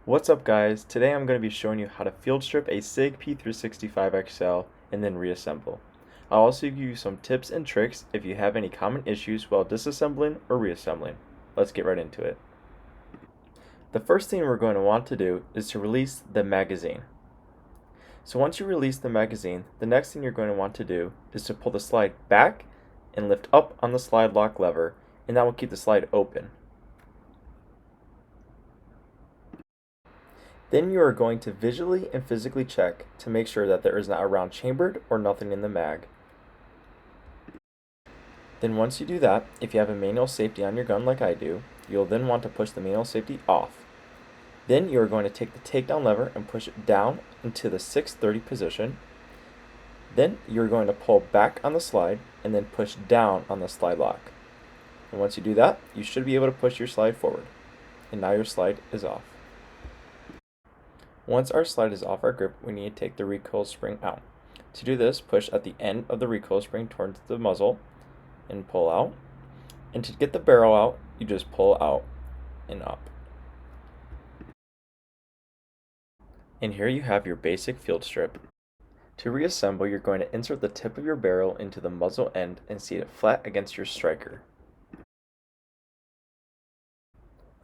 What's up guys, today I'm going to be showing you how to field strip a SIG P365XL and then reassemble. I'll also give you some tips and tricks if you have any common issues while disassembling or reassembling. Let's get right into it. The first thing we're going to want to do is to release the magazine. So once you release the magazine, the next thing you're going to want to do is to pull the slide back and lift up on the slide lock lever, and that will keep the slide open. Then you are going to visually and physically check to make sure that there is not a round chambered or nothing in the mag. Then once you do that, if you have a manual safety on your gun like I do, you'll then want to push the manual safety off. Then you are going to take the takedown lever and push it down into the 630 position. Then you're going to pull back on the slide and then push down on the slide lock. And once you do that, you should be able to push your slide forward. And now your slide is off. Once our slide is off our grip, we need to take the recoil spring out. To do this, push at the end of the recoil spring towards the muzzle and pull out. And to get the barrel out, you just pull out and up. And here you have your basic field strip. To reassemble, you're going to insert the tip of your barrel into the muzzle end and seat it flat against your striker.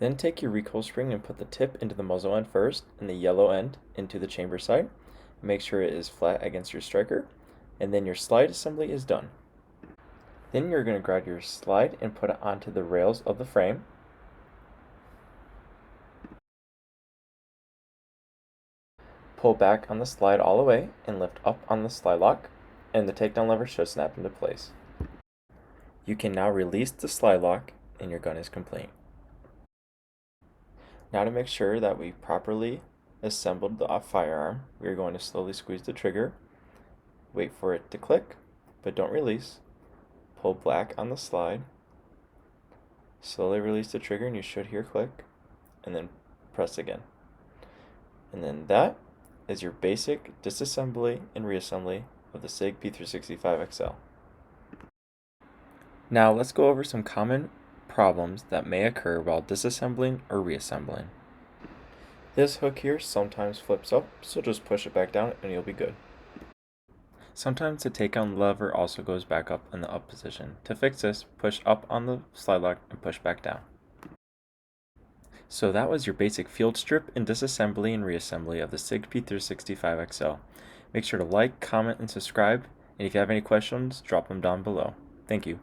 Then take your recoil spring and put the tip into the muzzle end first and the yellow end into the chamber side. Make sure it is flat against your striker, and then your slide assembly is done. Then you're going to grab your slide and put it onto the rails of the frame. Pull back on the slide all the way and lift up on the slide lock, and the takedown lever should snap into place. You can now release the slide lock and your gun is complete. Now to make sure that we properly assembled the firearm, we are going to slowly squeeze the trigger, wait for it to click, but don't release, pull back on the slide, slowly release the trigger and you should hear click, and then press again. And then that is your basic disassembly and reassembly of the SIG P365XL. Now let's go over some common problems that may occur while disassembling or reassembling. This hook here sometimes flips up, so just push it back down and you'll be good. Sometimes the takedown lever also goes back up in the up position. To fix this, push up on the slide lock and push back down. So that was your basic field strip and disassembly and reassembly of the SIG P365XL. Make sure to like, comment, and subscribe, and if you have any questions, drop them down below. Thank you.